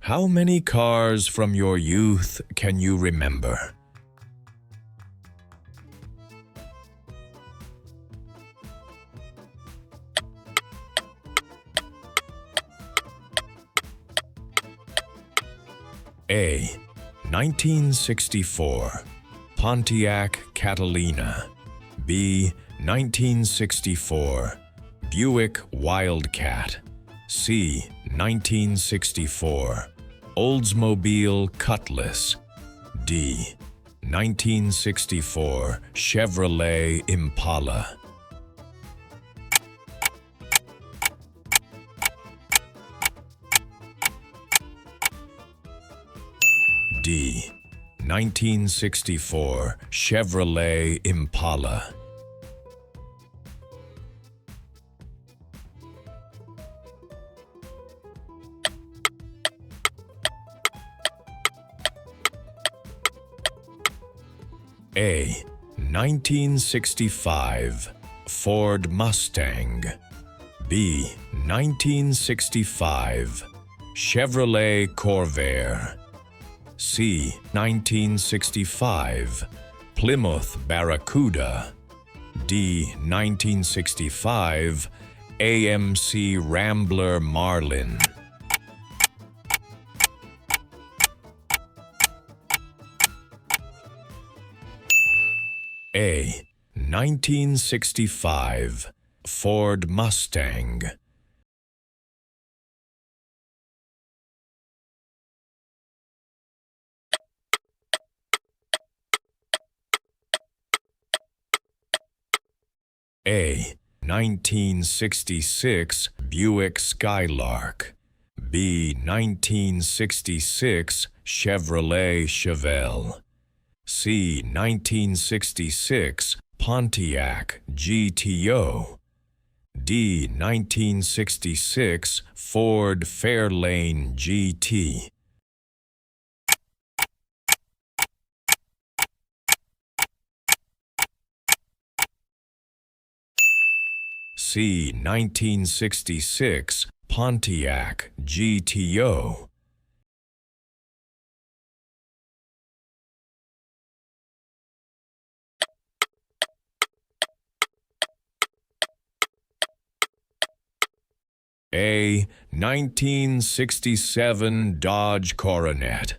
How many cars from your youth can you remember? A. 1964 Pontiac Catalina. B. 1964 Buick Wildcat. C. 1964 Oldsmobile Cutlass. D. 1964 Chevrolet Impala. D. 1964 Chevrolet Impala. A. 1965 Ford Mustang. B. 1965 Chevrolet Corvair. C. 1965 Plymouth Barracuda. D. 1965 AMC Rambler Marlin. A. 1965 Ford Mustang. A. 1966 Buick Skylark. B. 1966 Chevrolet Chevelle. C. 1966 Pontiac GTO. D. 1966 Ford Fairlane GT. C. 1966 Pontiac GTO. A. 1967 Dodge Coronet.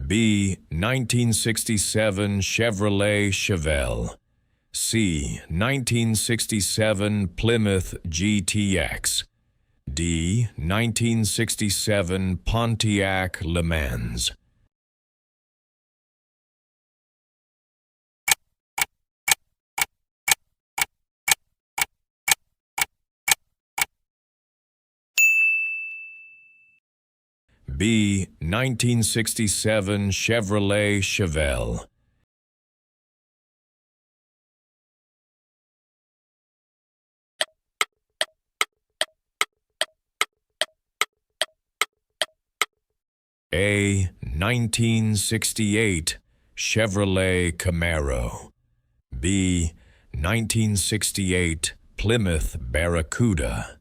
B. 1967 Chevrolet Chevelle. C. 1967 Plymouth GTX. D. 1967 Pontiac Le Mans. B. 1967 Chevrolet Chevelle. A. 1968 Chevrolet Camaro. B. 1968 Plymouth Barracuda.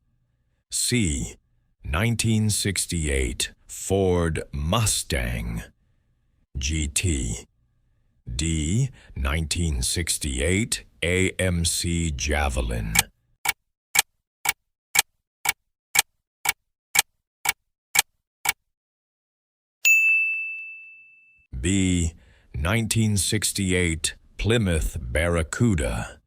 C. 1968 Ford Mustang GT. D. 1968 AMC Javelin. B. 1968 Plymouth Barracuda.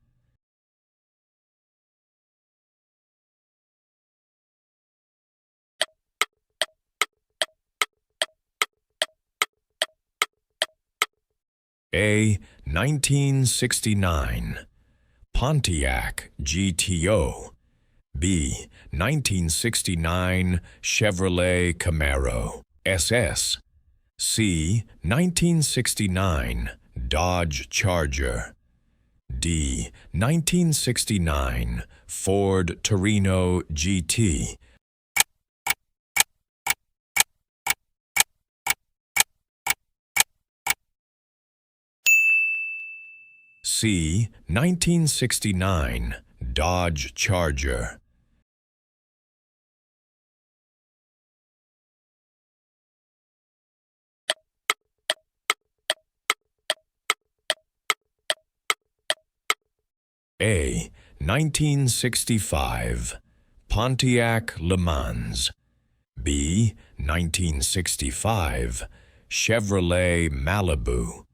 A. 1969 Pontiac GTO. B. 1969 Chevrolet Camaro SS. C. 1969 Dodge Charger. D. 1969 Ford Torino GT. C. 1969 Dodge Charger. A. 1965 Pontiac Le Mans. B. 1965 Chevrolet Malibu.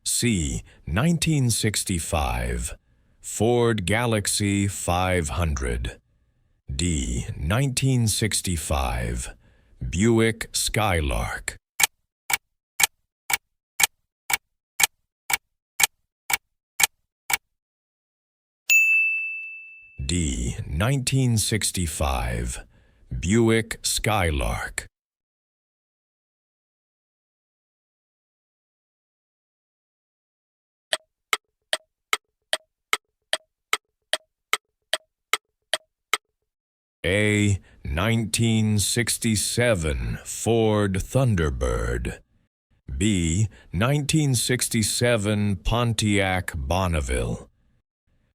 C. 1965 Ford Galaxy 500. D. 1965 Buick Skylark. D. 1965 Buick Skylark. A. 1967 Ford Thunderbird. B. 1967 Pontiac Bonneville.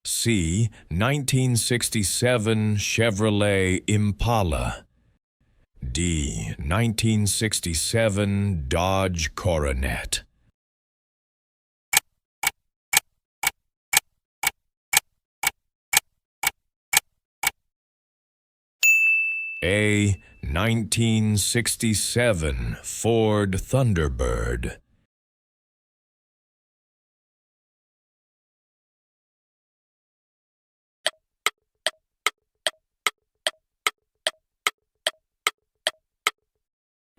C. 1967 Chevrolet Impala. D. 1967 Dodge Coronet. A. 1967 Ford Thunderbird.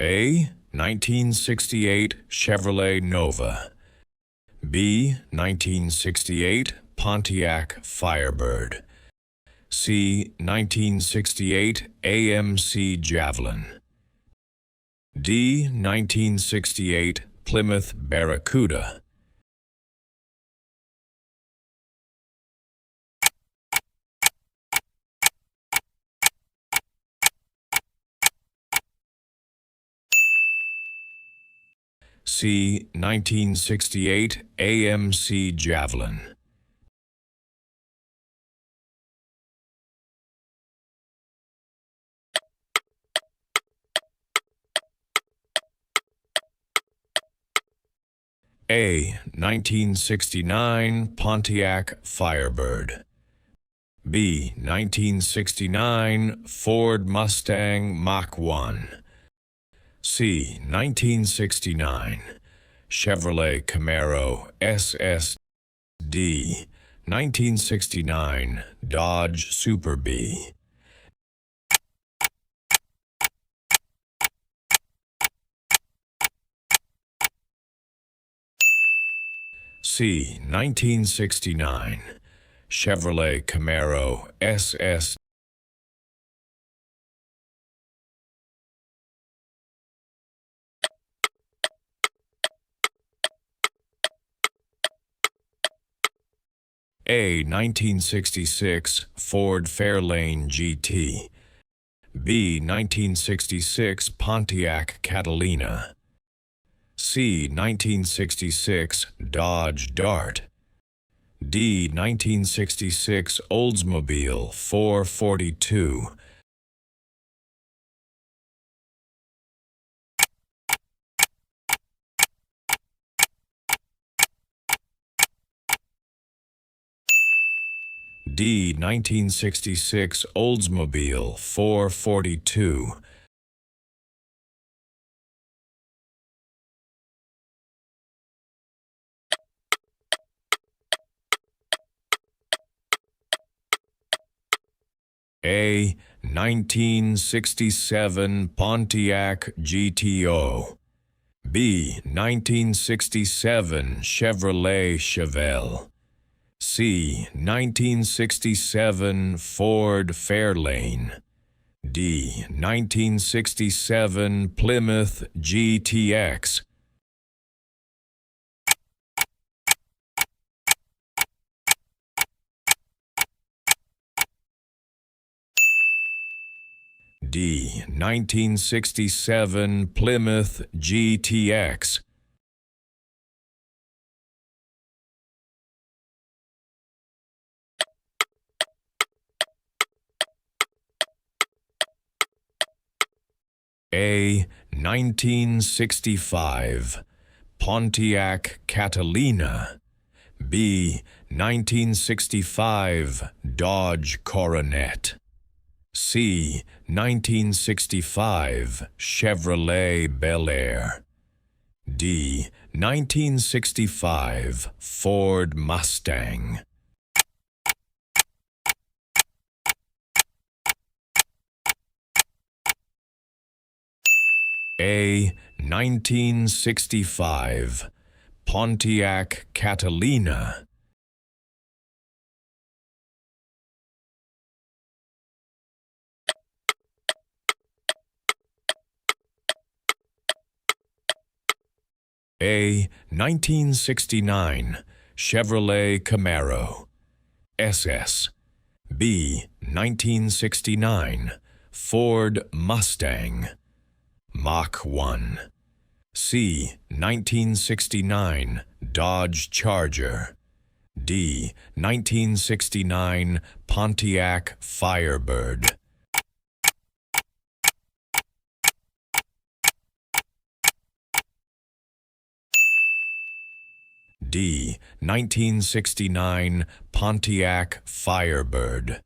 A. 1968 Chevrolet Nova. B. 1968 Pontiac Firebird. C. 1968 AMC Javelin. D. 1968 Plymouth Barracuda. C. 1968 AMC Javelin. A. 1969 Pontiac Firebird. B. 1969 Ford Mustang Mach 1. C. 1969 Chevrolet Camaro SS. D. 1969 Dodge Super B. C. 1969 Chevrolet Camaro SS. A. 1966 Ford Fairlane GT. B. 1966 Pontiac Catalina. C. 1966 Dodge Dart. D. 1966 Oldsmobile 442. D. 1966 Oldsmobile 442. A. 1967 Pontiac GTO. B. 1967 Chevrolet Chevelle. C. 1967 Ford Fairlane. D. 1967 Plymouth GTX. D. 1967 Plymouth GTX. A. 1965 Pontiac Catalina. B. 1965 Dodge Coronet. C. 1965 Chevrolet Bel Air. D. 1965 Ford Mustang. A. 1965 Pontiac Catalina. A. 1969 Chevrolet Camaro SS. B. 1969 Ford Mustang Mach 1. C. 1969 Dodge Charger. D. 1969 Pontiac Firebird. D. 1969 Pontiac Firebird.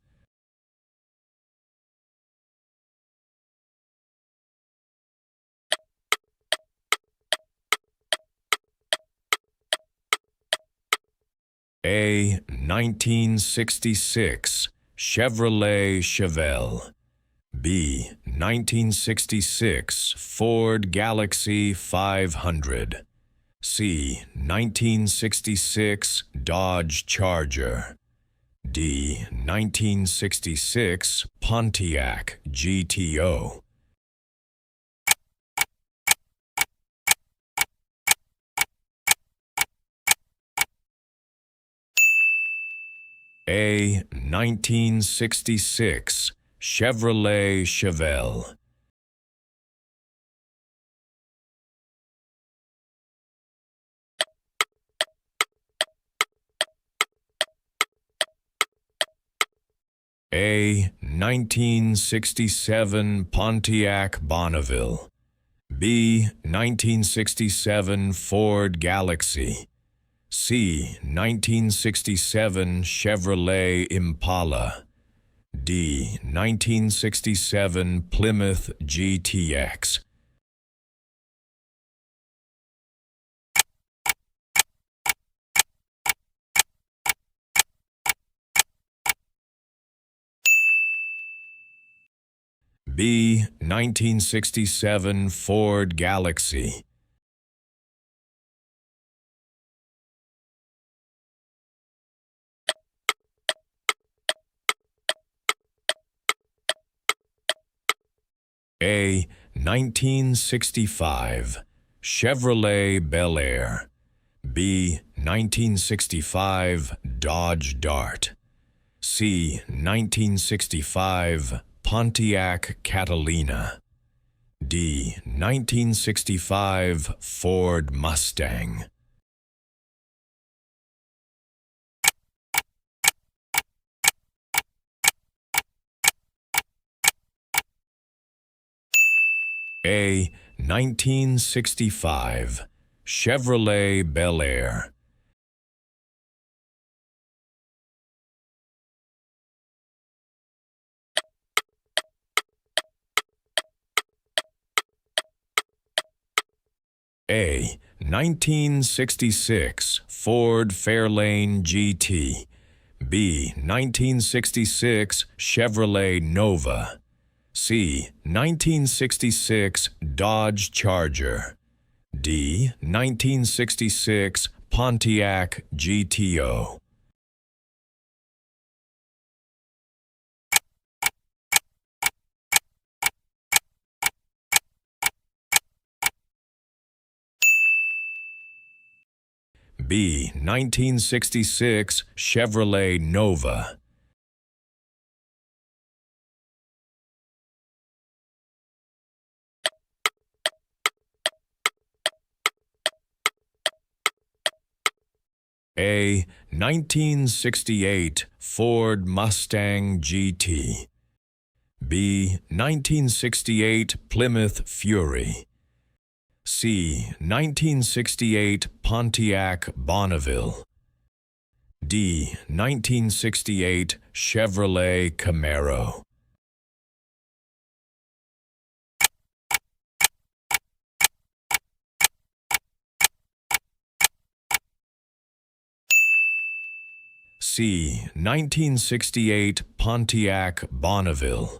A. 1966 Chevrolet Chevelle. B. 1966 Ford Galaxy 500. C. 1966 Dodge Charger. D. 1966 Pontiac GTO. A. 1966 Chevrolet Chevelle. A. 1967 Pontiac Bonneville. B. 1967 Ford Galaxy. C. 1967 Chevrolet Impala. D. 1967 Plymouth GTX. B. 1967 Ford Galaxy. A. 1965 Chevrolet Bel Air. B. 1965 Dodge Dart. C. 1965 Pontiac Catalina. D. 1965 Ford Mustang. A. 1965 Chevrolet Bel Air. A. 1966 Ford Fairlane GT. B. 1966 Chevrolet Nova. C. 1966 Dodge Charger. D. 1966 Pontiac GTO. B. 1966 Chevrolet Nova. A. 1968 Ford Mustang GT. B. 1968 Plymouth Fury. C. 1968 Pontiac Bonneville. D. 1968 Chevrolet Camaro. C. 1968 Pontiac Bonneville.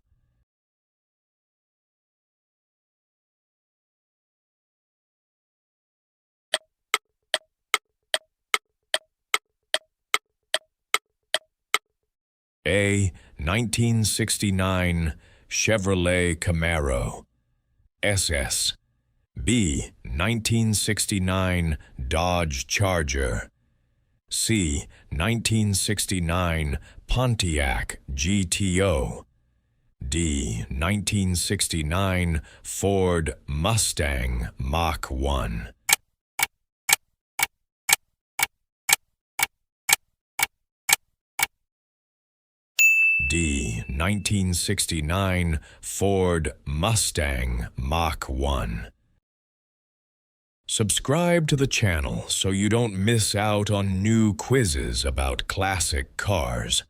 A. 1969 Chevrolet Camaro. SS. B. 1969 Dodge Charger. C. 1969 Pontiac GTO. D. 1969 Ford Mustang Mach 1. D. 1969 Ford Mustang Mach 1. Subscribe to the channel so you don't miss out on new quizzes about classic cars.